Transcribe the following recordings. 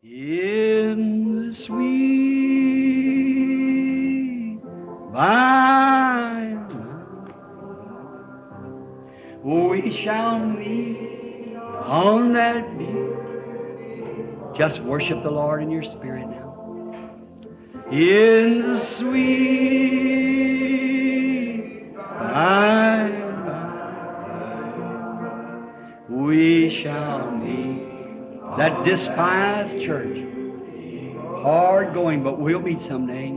In the sweet by and by, we shall meet on that beach. Just worship the Lord in your spirit now. In the sweet by and by, we shall meet. That despised church, hard going, but we'll meet someday.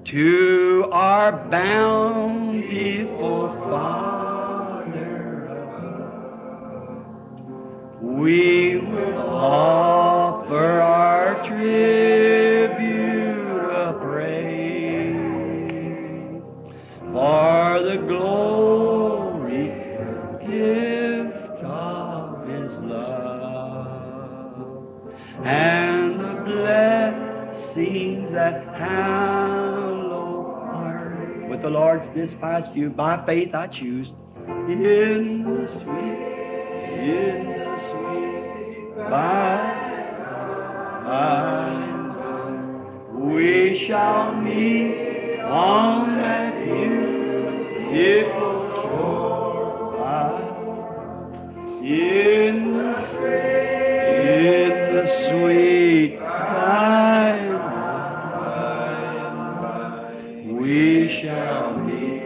To our bountiful Father, we will offer our tribute of praise for the glory gift of His love and the blessings that hallow our. With the Lord's despised few, by faith I choose. In the sweet by and by, we shall meet on that beautiful shore. In the sweet by and by, we shall meet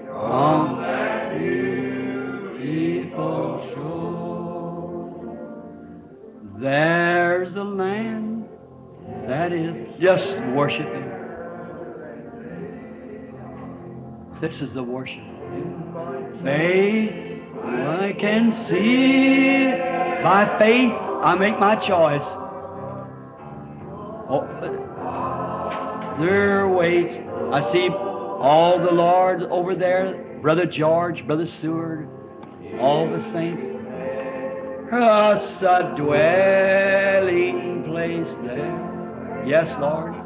on that beautiful shore. There's a land that is just worshiping. This is the worship. Faith, I can see. By faith, I make my choice. Oh, there waits. I see all the Lord over there, Brother George, Brother Seward, all the saints. Us a dwelling place there. Yes, Lord.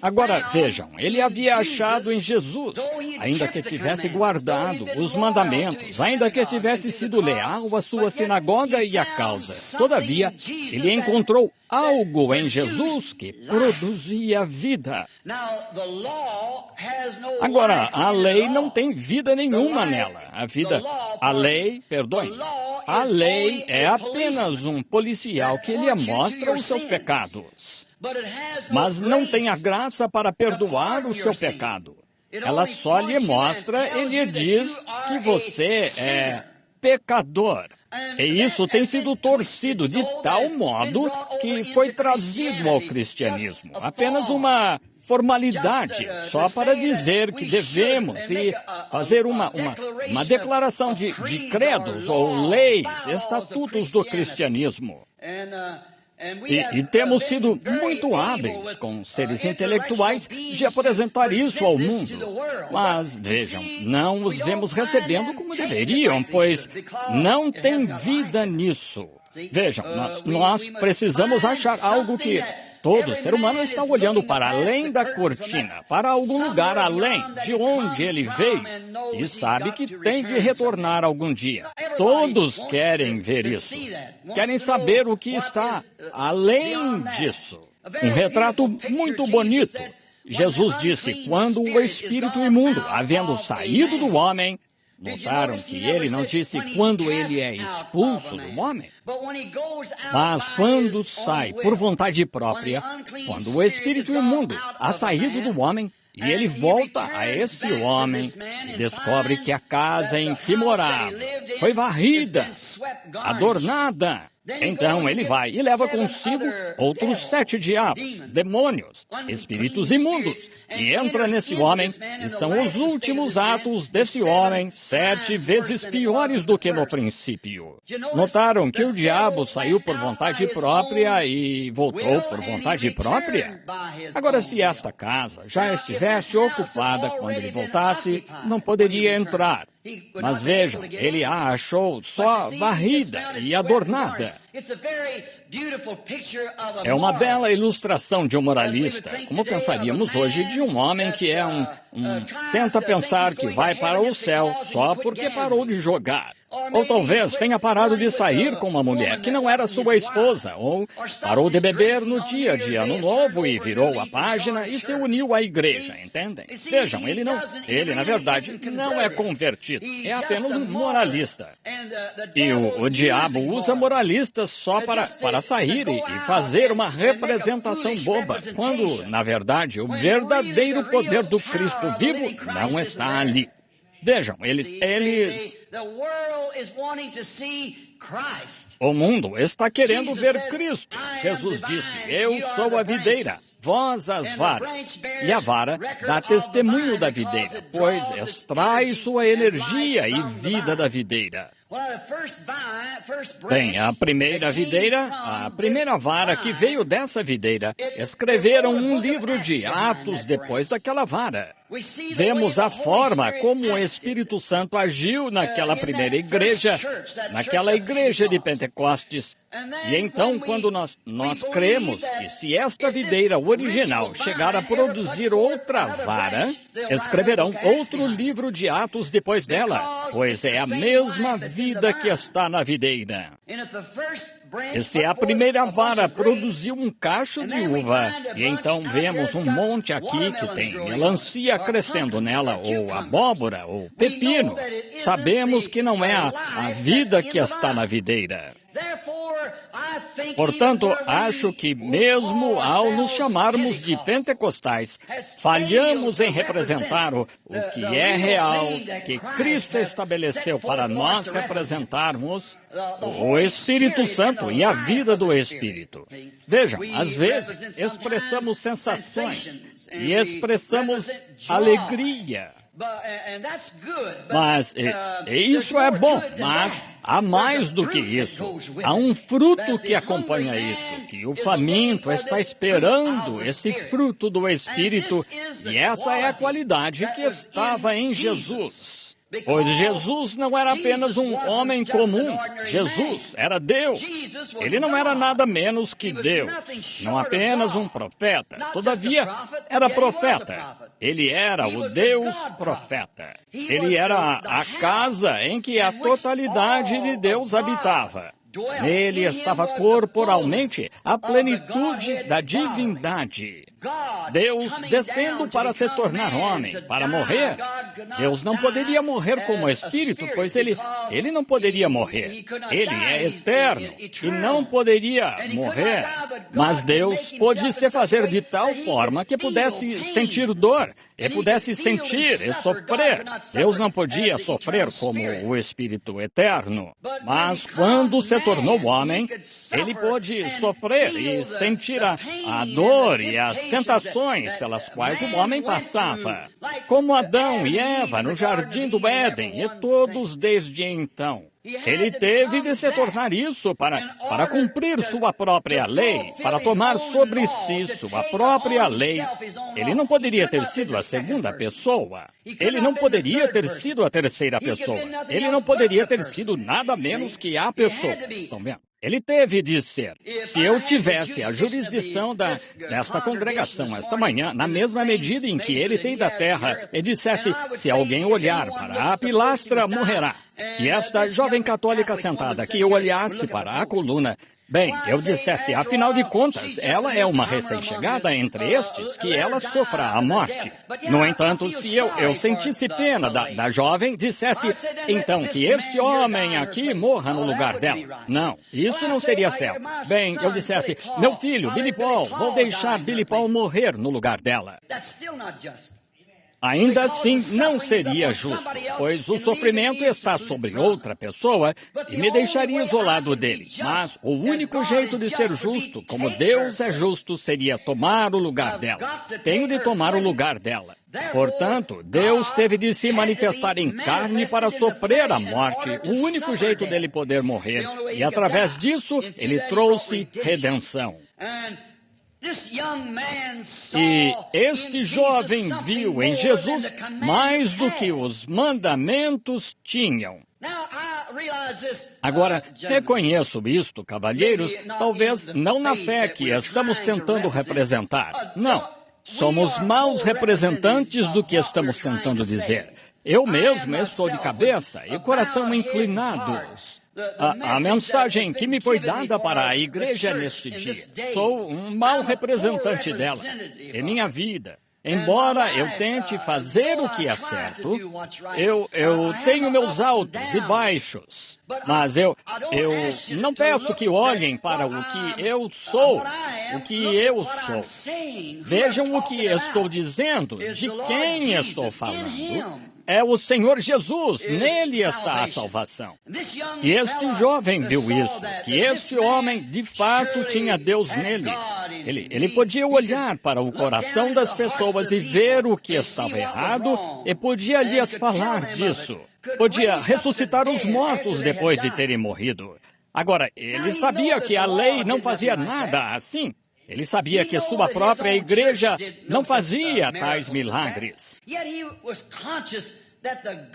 Agora vejam, ele havia achado em Jesus, ainda que tivesse guardado os mandamentos, ainda que tivesse sido leal à sua sinagoga e à causa. Todavia, ele encontrou algo em Jesus que produzia vida. Agora, a lei não tem vida nenhuma nela. A lei é apenas um policial que lhe mostra os seus pecados. Mas não tem a graça para perdoar o seu pecado. Ela só lhe mostra e lhe diz que você é pecador. E isso tem sido torcido de tal modo que foi trazido ao cristianismo. Apenas uma formalidade, só para dizer que devemos e fazer uma declaração de credos ou leis, estatutos do cristianismo. E temos sido muito hábeis com seres intelectuais de apresentar isso ao mundo. Mas, vejam, não os vemos recebendo como deveriam, pois não tem vida nisso. Vejam, nós precisamos achar algo que todo ser humano está olhando para além da cortina, para algum lugar além de onde ele veio e sabe que tem de retornar algum dia. Todos querem ver isso. Querem saber o que está além disso. Um retrato muito bonito. Jesus disse, quando o espírito imundo, havendo saído do homem, notaram que ele não disse quando ele é expulso do homem, mas quando sai por vontade própria, quando o espírito imundo ha saído do homem, e ele volta a esse homem e descobre que a casa em que morava foi varrida, adornada. Então ele vai e leva consigo outros 7 diabos, demônios, espíritos imundos, e entra nesse homem, e são os últimos atos desse homem 7 vezes piores do que no princípio. Notaram que o diabo saiu por vontade própria e voltou por vontade própria? Agora, se esta casa já estivesse ocupada quando ele voltasse, não poderia entrar. Mas vejam, ele a achou só varrida e adornada. É uma bela ilustração de um moralista, como pensaríamos hoje de um homem que é tenta pensar que vai para o céu só porque parou de jogar. Ou talvez tenha parado de sair com uma mulher que não era sua esposa, ou parou de beber no dia de Ano Novo e virou a página e se uniu à igreja, entendem? Vejam, ele, na verdade, não é convertido, é apenas um moralista. E o diabo usa moralistas só para sair e fazer uma representação boba, quando, na verdade, o verdadeiro poder do Cristo vivo não está ali. Vejam, o mundo está querendo ver Cristo. Jesus disse, eu sou a videira, vós as varas. E a vara dá testemunho da videira, pois extrai sua energia e vida da videira. Bem, a primeira vara que veio dessa videira, escreveram um livro de Atos depois daquela vara. Vemos a forma como o Espírito Santo agiu naquela primeira igreja, naquela igreja de Pentecostes. E então, quando nós cremos que se esta videira original chegar a produzir outra vara, escreverão outro livro de Atos depois dela, pois é a mesma vida que está na videira. E se a primeira vara produziu um cacho de uva, e então vemos um monte aqui que tem melancia crescendo nela, ou abóbora, ou pepino, sabemos que não é a vida que está na videira. Portanto, acho que mesmo ao nos chamarmos de pentecostais, falhamos em representar o que é real, que Cristo estabeleceu para nós representarmos o Espírito Santo e a vida do Espírito. Vejam, às vezes expressamos sensações e expressamos alegria. Mas isso é bom, mas há mais do que isso. Há um fruto que acompanha isso, que o faminto está esperando esse fruto do Espírito, e essa é a qualidade que estava em Jesus. Pois Jesus não era apenas um homem comum, Jesus era Deus. Ele não era nada menos que Deus, não apenas um profeta. Todavia, era profeta. Ele era o Deus profeta. Ele era a casa em que a totalidade de Deus habitava. Nele estava corporalmente a plenitude da divindade. Deus descendo para se tornar homem, para morrer. Deus não poderia morrer como espírito, pois ele não poderia morrer. Ele é eterno e não poderia morrer. Mas Deus pôde se fazer de tal forma que pudesse sentir dor, e pudesse sentir e sofrer. Deus não podia sofrer como o Espírito eterno. Mas quando se tornou homem, ele pôde sofrer e sentir a dor e as tentações pelas quais o homem passava, como Adão e Eva no jardim do Éden e todos desde então. Ele teve de se tornar isso para cumprir sua própria lei, para tomar sobre si sua própria lei. Ele não poderia ter sido a segunda pessoa. Ele não poderia ter sido a terceira pessoa. Ele não poderia ter sido nada menos que a pessoa. Estão vendo? Ele teve de ser. Se eu tivesse a jurisdição desta congregação esta manhã, na mesma medida em que ele tem da terra, e dissesse, se alguém olhar para a pilastra, morrerá. E esta jovem católica sentada aqui olhasse para a coluna, bem, eu dissesse, afinal de contas, ela é uma recém-chegada entre estes, que ela sofra a morte. No entanto, se eu sentisse pena da jovem, dissesse, então, que este homem aqui morra no lugar dela. Não, isso não seria certo. Bem, eu dissesse, meu filho, Billy Paul, vou deixar Billy Paul morrer no lugar dela. Ainda assim, não seria justo, pois o sofrimento está sobre outra pessoa e me deixaria isolado dele. Mas o único jeito de ser justo, como Deus é justo, seria tomar o lugar dela. Tenho de tomar o lugar dela. Portanto, Deus teve de se manifestar em carne para sofrer a morte, o único jeito dele poder morrer. E através disso, ele trouxe redenção. E este jovem viu em Jesus mais do que os mandamentos tinham. Agora, reconheço isto, cavalheiros, talvez não na fé que estamos tentando representar. Não, somos maus representantes do que estamos tentando dizer. Eu mesmo estou de cabeça e coração inclinados. A mensagem que me foi dada para a igreja neste dia. Sou um mau representante dela. Em minha vida, embora eu tente fazer o que é certo, eu tenho meus altos e baixos. Mas eu não peço que olhem para o que eu sou, Vejam o que estou dizendo, de quem estou falando. É o Senhor Jesus, nele está a salvação. E este jovem viu isso, que este homem de fato tinha Deus nele. Ele podia olhar para o coração das pessoas e ver o que estava errado e podia lhes falar disso. Podia ressuscitar os mortos depois de terem morrido. Agora, ele sabia que a lei não fazia nada assim. Ele sabia que sua própria igreja não fazia tais milagres.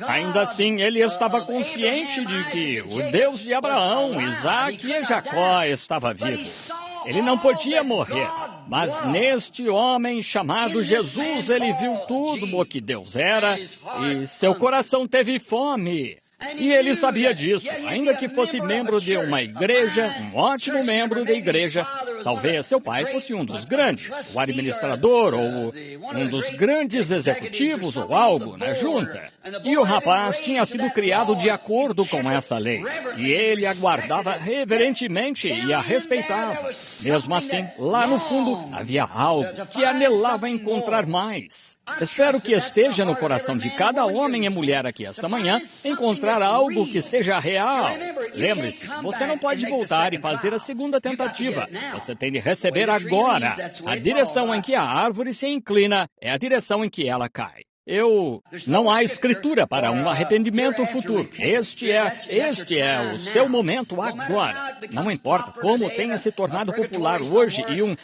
Ainda assim, ele estava consciente de que o Deus de Abraão, Isaque e Jacó estava vivo. Ele não podia morrer, mas neste homem chamado Jesus, ele viu tudo o que Deus era e seu coração teve fome. E ele sabia disso, ainda que fosse membro de uma igreja, um ótimo membro da igreja. Talvez seu pai fosse um dos grandes, o administrador ou um dos grandes executivos ou algo na junta. E o rapaz tinha sido criado de acordo com essa lei. E ele a guardava reverentemente e a respeitava. Mesmo assim, lá no fundo, havia algo que anelava encontrar mais. Espero que esteja no coração de cada homem e mulher aqui esta manhã encontrar algo que seja real. Lembre-se, você não pode voltar e fazer a segunda tentativa. Você tem de receber agora. A direção em que a árvore se inclina é a direção em que ela cai. Não há escritura para um arrependimento futuro. Este é o seu momento agora. Não importa como tenha se tornado popular hoje e um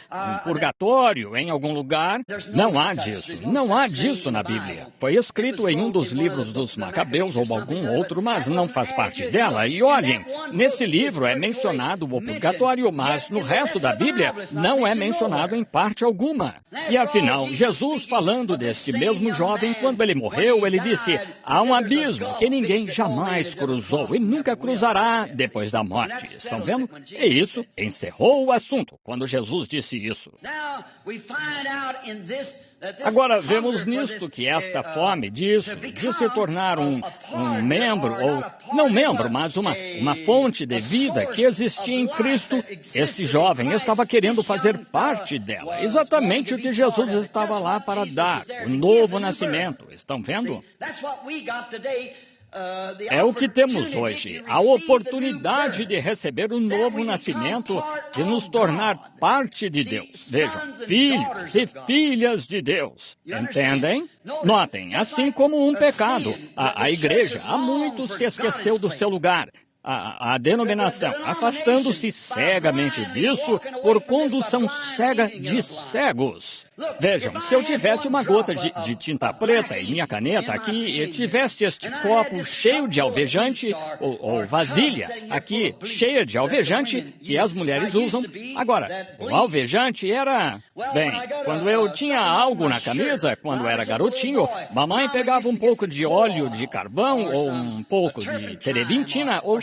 purgatório em algum lugar, não há disso. Não há disso na Bíblia. Foi escrito em um dos livros dos Macabeus ou algum outro, mas não faz parte dela. E olhem, nesse livro é mencionado o purgatório, mas no resto da Bíblia não é mencionado em parte alguma. E afinal, Jesus falando deste mesmo jovem, quando ele morreu, ele disse, há um abismo que ninguém jamais cruzou e nunca cruzará depois da morte. Estão vendo? E isso encerrou o assunto, quando Jesus disse isso. Agora, vemos nisto que esta fome de se tornar um membro, ou não membro, mas uma fonte de vida que existia em Cristo, este jovem estava querendo fazer parte dela. Exatamente o que Jesus estava lá para dar, o novo nascimento. Estão vendo? É o que temos hoje, a oportunidade de receber o novo nascimento, de nos tornar parte de Deus. Vejam, filhos e filhas de Deus. Entendem? Notem, assim como um pecado, a igreja há muito se esqueceu do seu lugar. A denominação, afastando-se cegamente disso por condução cega de cegos. Vejam, se eu tivesse uma gota de tinta preta em minha caneta aqui e tivesse este copo cheio de alvejante, ou vasilha aqui cheia de alvejante, que as mulheres usam. Agora, o alvejante era... Bem, quando eu tinha algo na camisa, quando era garotinho, mamãe pegava um pouco de óleo de carvão, ou um pouco de terebintina, ou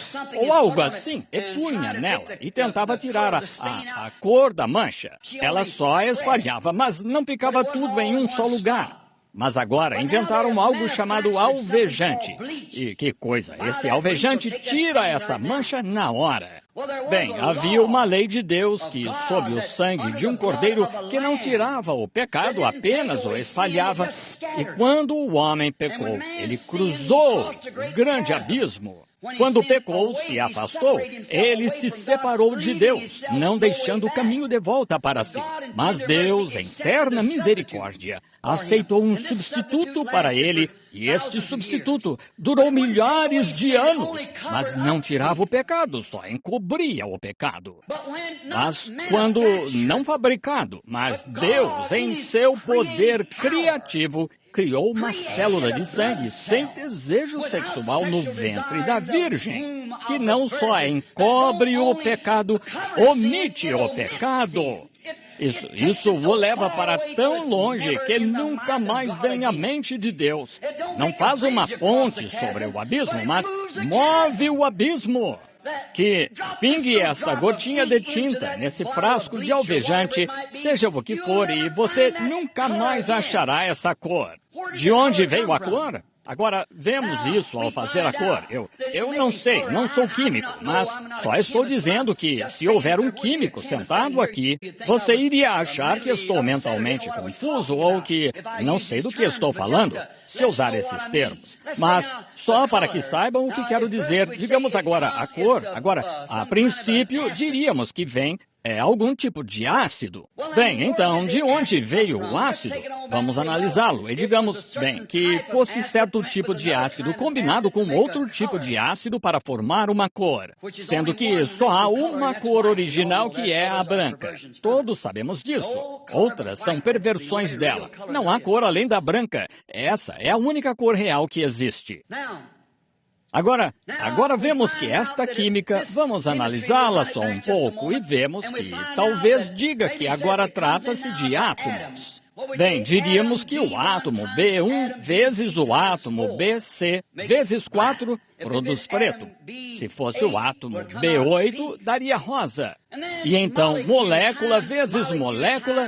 algo assim, e punha nela, e tentava tirar a cor da mancha. Ela só espalhava, mas não ficava tudo em um só lugar. Mas agora inventaram algo chamado alvejante. E que coisa, esse alvejante tira essa mancha na hora. Bem, havia uma lei de Deus que, sob o sangue de um cordeiro, que não tirava o pecado, apenas o espalhava. E quando o homem pecou, ele cruzou o grande abismo. Quando pecou, se afastou, ele se separou de Deus, não deixando o caminho de volta para si. Mas Deus, em eterna misericórdia, aceitou um substituto para ele, e este substituto durou milhares de anos, mas não tirava o pecado, só encobria o pecado. Mas quando não fabricado, mas Deus, em seu poder criativo, criou uma célula de sangue sem desejo sexual no ventre da Virgem, que não só encobre o pecado, omite o pecado. Isso o leva para tão longe que nunca mais vem à mente de Deus. Não faz uma ponte sobre o abismo, mas move o abismo. Que pingue esta gotinha de tinta nesse frasco de alvejante, seja o que for, e você nunca mais achará essa cor. De onde veio a cor? Agora, vemos isso ao fazer a cor. Eu não sei, não sou químico, mas só estou dizendo que, se houver um químico sentado aqui, você iria achar que estou mentalmente confuso ou que não sei do que estou falando, se usar esses termos. Mas, só para que saibam o que quero dizer, digamos agora a cor. Agora, a princípio, diríamos que vem algum tipo de ácido. Bem, então, de onde veio o ácido? Vamos analisá-lo e digamos, bem, que fosse certo tipo de ácido combinado com outro tipo de ácido para formar uma cor, sendo que só há uma cor original que é a branca. Todos sabemos disso. Outras são perversões dela. Não há cor além da branca. Essa é a única cor real que existe. Agora vemos que esta química, vamos analisá-la só um pouco e vemos que talvez diga que agora trata-se de átomos. Bem, diríamos que o átomo B1 vezes o átomo BC vezes 4 produz preto. Se fosse o átomo B8, daria rosa. E então, molécula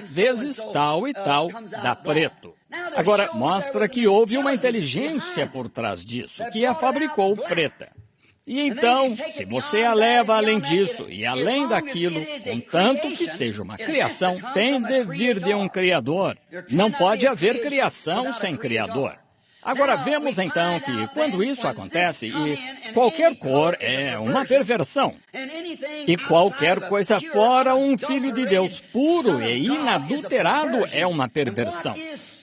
vezes tal e tal dá preto. Agora, mostra que houve uma inteligência por trás disso, que a fabricou preta. E então, se você a leva além disso e além daquilo, contanto que seja uma criação, tem de vir de um Criador. Não pode haver criação sem Criador. Agora, vemos então que quando isso acontece, e qualquer cor é uma perversão, e qualquer coisa fora um Filho de Deus puro e inadulterado é uma perversão.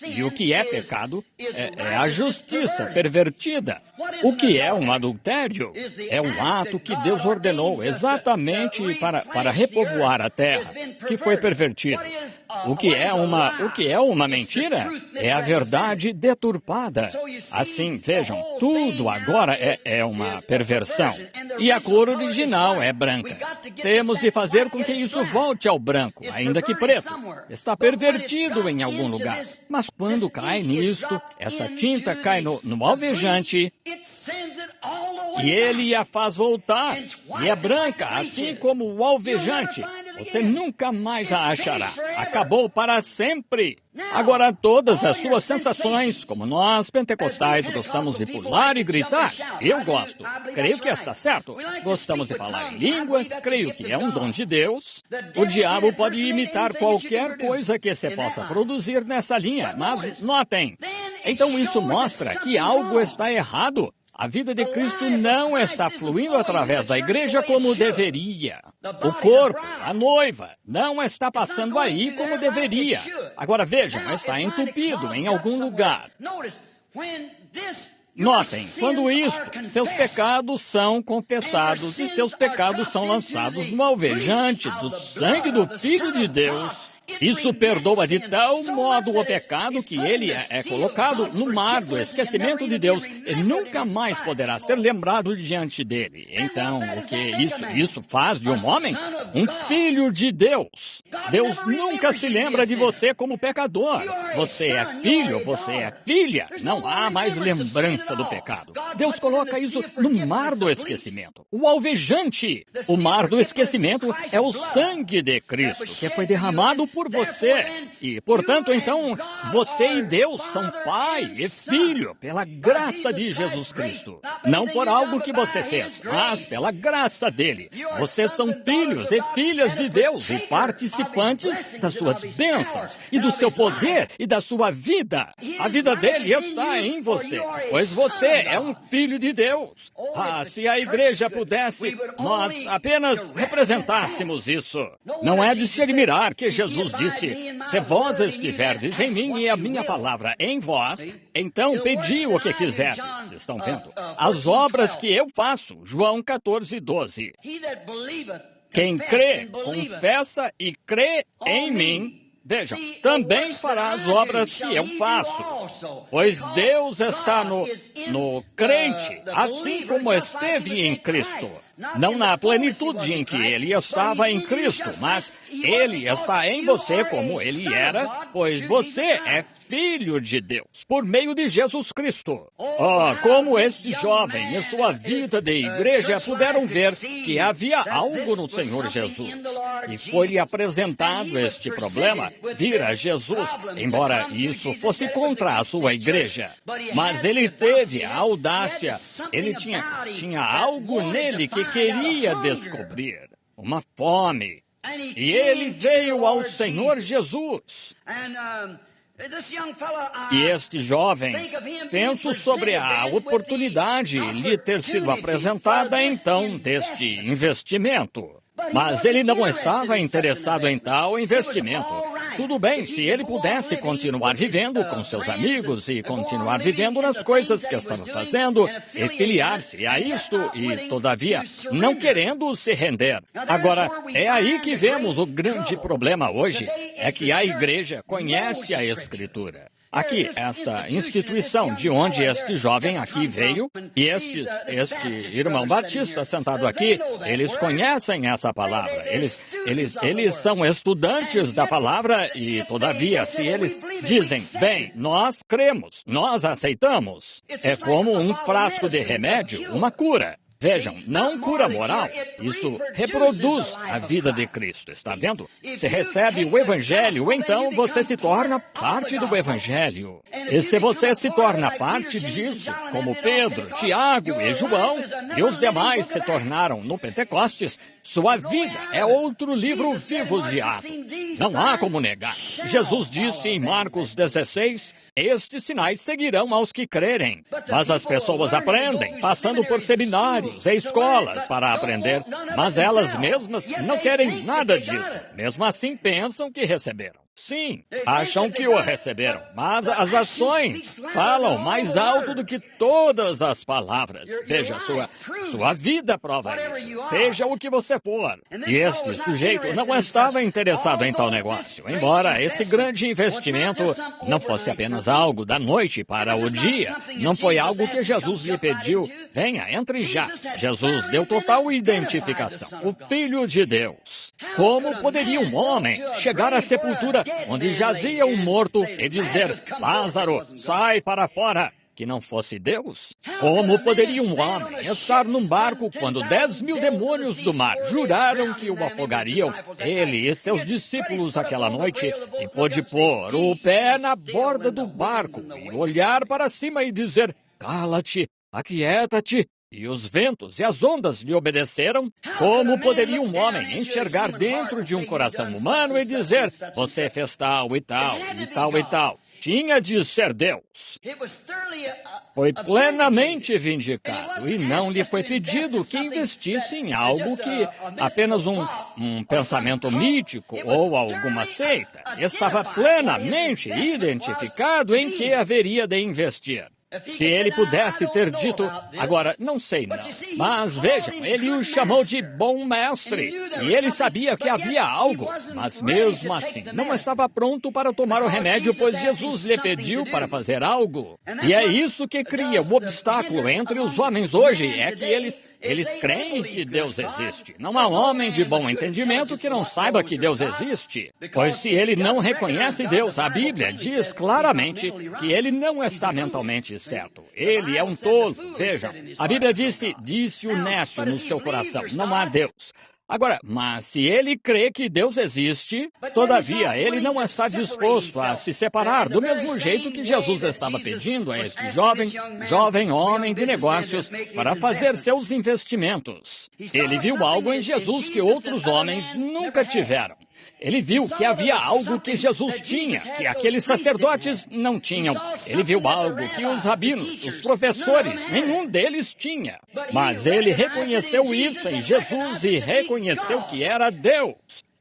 E o que é pecado é a justiça pervertida. O que é um adultério? É um ato que Deus ordenou exatamente para repovoar a terra, que foi pervertido. O que é uma mentira? É a verdade deturpada. Assim, vejam, tudo agora é uma perversão. E a cor original é branca. Temos de fazer com que isso volte ao branco, ainda que preto. Está pervertido em algum lugar. Mas quando cai nisto, essa tinta cai no alvejante e ele a faz voltar. E é branca, assim como o alvejante. Você nunca mais a achará. Acabou para sempre. Agora, todas as suas sensações, como nós, pentecostais, gostamos de pular e gritar. Eu gosto. Creio que está certo. Gostamos de falar em línguas. Creio que é um dom de Deus. O diabo pode imitar qualquer coisa que você possa produzir nessa linha. Mas notem. Então, isso mostra que algo está errado. A vida de Cristo não está fluindo através da igreja como deveria. O corpo, a noiva, não está passando aí como deveria. Agora vejam, está entupido em algum lugar. Notem, quando isto, seus pecados são confessados e seus pecados são lançados no alvejante do sangue do Filho de Deus, isso perdoa de tal modo o pecado que ele é colocado no mar do esquecimento de Deus e nunca mais poderá ser lembrado diante dele. Então, o que isso faz de um homem? Um filho de Deus. Deus nunca se lembra de você como pecador. Você é filho, você é filha. Não há mais lembrança do pecado. Deus coloca isso no mar do esquecimento. O alvejante. O mar do esquecimento é o sangue de Cristo, que foi derramado por você. E, portanto, então, você e Deus são pai e filho pela graça de Jesus Cristo. Não por algo que você fez, mas pela graça dele. Vocês são filhos e filhas de Deus e participantes das suas bênçãos e do seu poder e da sua vida. A vida dele está em você, pois você é um filho de Deus. Ah, se a igreja pudesse, nós apenas representássemos isso. Não é de se admirar que Jesus disse: se vós estiverdes em mim e a minha palavra em vós, então pedi o que quiserdes. Vocês estão vendo? As obras que eu faço. João 14:12. Quem crê, confessa e crê em mim, vejam, também fará as obras que eu faço. Pois Deus está no crente, assim como esteve em Cristo. Não na plenitude em que ele estava em Cristo, mas ele está em você como ele era, pois você é filho de Deus, por meio de Jesus Cristo. Oh, como este jovem e sua vida de igreja puderam ver que havia algo no Senhor Jesus. E foi-lhe apresentado este problema, vir a Jesus, embora isso fosse contra a sua igreja. Mas ele teve a audácia, ele tinha algo nele que queria descobrir, uma fome. E ele veio ao Senhor Jesus. E este jovem, penso sobre a oportunidade lhe ter sido apresentada então deste investimento. Mas ele não estava interessado em tal investimento. Tudo bem, se ele pudesse continuar vivendo com seus amigos e continuar vivendo nas coisas que estava fazendo e filiar-se a isto e, todavia, não querendo se render. Agora, é aí que vemos o grande problema hoje, é que a igreja conhece a Escritura. Aqui, esta instituição de onde este jovem aqui veio, e este irmão Batista sentado aqui, eles conhecem essa palavra. Eles são estudantes da palavra e, todavia, se eles dizem, bem, nós cremos, nós aceitamos, é como um frasco de remédio, uma cura. Vejam, não cura moral, isso reproduz a vida de Cristo, está vendo? Se recebe o Evangelho, então você se torna parte do Evangelho. E se você se torna parte disso, como Pedro, Tiago e João, e os demais se tornaram no Pentecostes, sua vida é outro livro vivo de Atos. Não há como negar. Jesus disse em Marcos 16, estes sinais seguirão aos que crerem. Mas as pessoas aprendem, passando por seminários e escolas para aprender, mas elas mesmas não querem nada disso. Mesmo assim, pensam que receberam. Sim, acham que o receberam, mas as ações falam mais alto do que todas as palavras. Veja, sua vida prova isso, seja o que você for. E este sujeito não estava interessado em tal negócio, embora esse grande investimento não fosse apenas algo da noite para o dia, não foi algo que Jesus lhe pediu, venha, entre já. Jesus deu total identificação, o Filho de Deus. Como poderia um homem chegar à sepultura onde jazia um morto e dizer, Lázaro, sai para fora, que não fosse Deus? Como poderia um homem estar num barco quando 10.000 demônios do mar juraram que o afogariam, ele e seus discípulos aquela noite, e pôde pôr o pé na borda do barco e olhar para cima e dizer, cala-te, aquieta-te, e os ventos e as ondas lhe obedeceram? Como poderia um homem enxergar dentro de um coração humano e dizer, você fez tal e tal e tal e tal? Tinha de ser Deus. Foi plenamente vindicado e não lhe foi pedido que investisse em algo que apenas um pensamento mítico ou alguma seita. Estava plenamente identificado em que haveria de investir. Se ele pudesse ter dito, agora, não sei não, mas vejam, ele o chamou de bom mestre, e ele sabia que havia algo, mas mesmo assim, não estava pronto para tomar o remédio, pois Jesus lhe pediu para fazer algo. E é isso que cria o obstáculo entre os homens hoje, é que eles creem que Deus existe. Não há homem de bom entendimento que não saiba que Deus existe, pois se ele não reconhece Deus, a Bíblia diz claramente que ele não está mentalmente certo. Ele é um tolo. Vejam, a Bíblia disse o nécio no seu coração, não há Deus. Agora, mas se ele crê que Deus existe, todavia ele não está disposto a se separar do mesmo jeito que Jesus estava pedindo a este jovem homem de negócios para fazer seus investimentos. Ele viu algo em Jesus que outros homens nunca tiveram. Ele viu que havia algo que Jesus tinha, que aqueles sacerdotes não tinham. Ele viu algo que os rabinos, os professores, nenhum deles tinha. Mas ele reconheceu isso em Jesus e reconheceu que era Deus.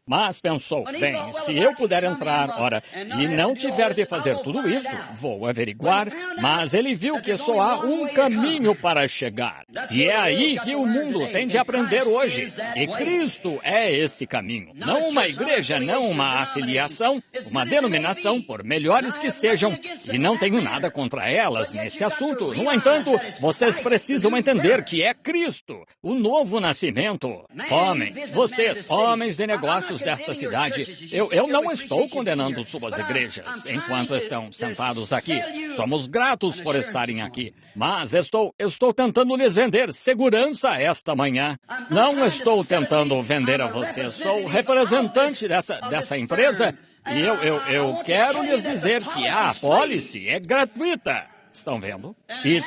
Mas pensou, bem, se eu puder entrar, ora, e não tiver de fazer tudo isso, vou averiguar. Mas ele viu que só há um caminho para chegar. E é aí que o mundo tem de aprender hoje. E Cristo é esse caminho. Não uma igreja, não uma afiliação, uma denominação, por melhores que sejam. E não tenho nada contra elas nesse assunto. No entanto, vocês precisam entender que é Cristo, o novo nascimento. Homens, vocês, homens de negócios desta cidade, eu não estou condenando suas igrejas enquanto estão sentados aqui. Somos gratos por estarem aqui. Mas estou tentando lhes vender segurança esta manhã. Não estou tentando vender a vocês. Sou representante dessa empresa e eu quero lhes dizer que a apólice é gratuita. Estão vendo? E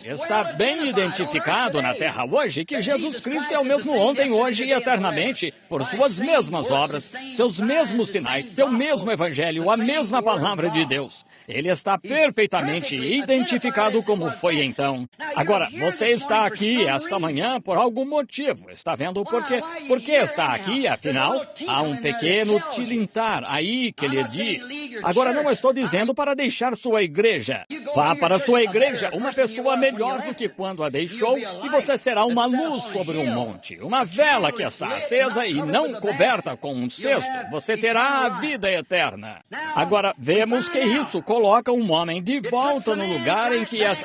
está bem identificado na Terra hoje que Jesus Cristo é o mesmo ontem, hoje e eternamente, por suas mesmas obras, seus mesmos sinais, seu mesmo evangelho, a mesma palavra de Deus. Ele está perfeitamente identificado como foi então. Agora, você está aqui esta manhã por algum motivo, está vendo? Por que está aqui, afinal? Há um pequeno tilintar aí que lhe diz. Agora, não estou dizendo para deixar sua igreja. Vá para sua igreja, uma pessoa melhor do que quando a deixou, e você será uma luz sobre um monte, uma vela que está acesa e não coberta com um cesto. Você terá a vida eterna. Agora, vemos que isso coloca um homem de volta no lugar em que as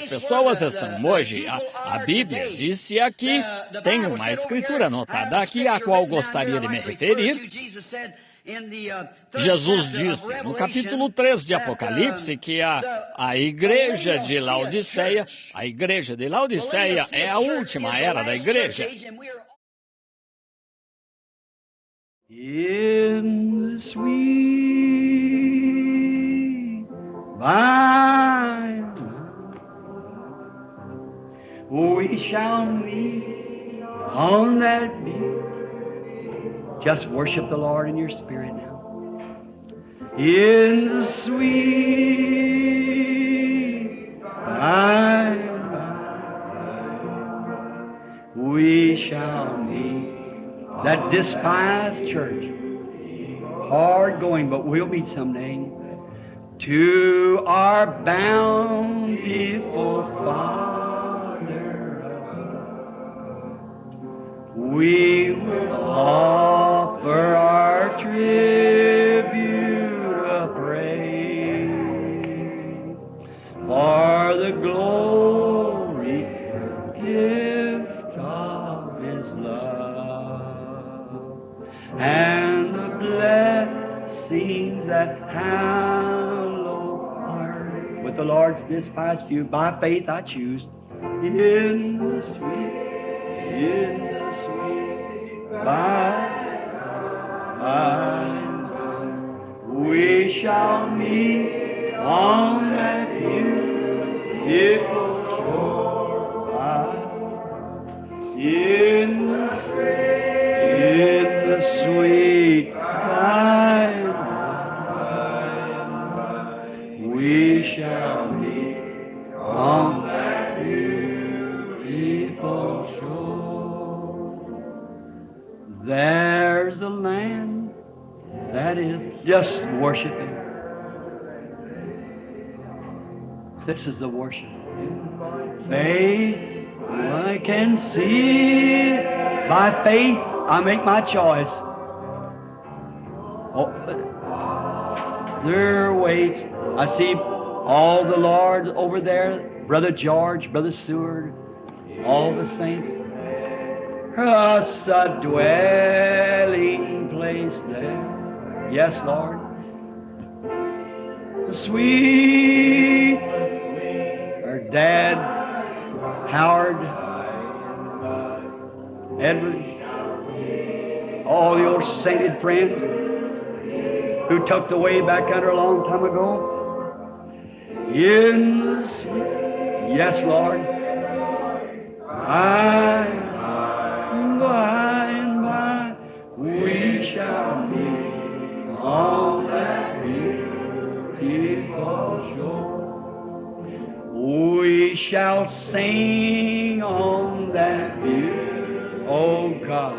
pessoas estão hoje. A Bíblia disse aqui, tem uma escritura anotada aqui, a qual gostaria de me referir. Jesus disse no capítulo 3 de Apocalipse que a igreja de Laodiceia é a última era da igreja. In the sweet by we shall meet on that beach. Just worship the Lord in your spirit now. In the sweet by we shall meet. That despised church, hard going, but we'll meet someday. To our bountiful Father, we will offer our tribute of praise for the glory gift of His love and the blessings that hallow our with the Lord's despised few. By faith I choose in the sweet by we shall meet on that beautiful shore in the sweet by we shall meet on that beautiful shore. There's a land that is just worshiping. This is the worship. Faith, I can see. By faith, I make my choice. Oh, there waits. I see all the Lord over there, Brother George, Brother Seward, all the saints. Us a dwelling place there. Yes, Lord. The sweet, her dad, Howard, Edward, all the old sainted friends who tucked away back under a long time ago. In the sweet, yes, Lord. By and by, we shall meet on that beautiful shore. We shall sing on that beautiful, oh God.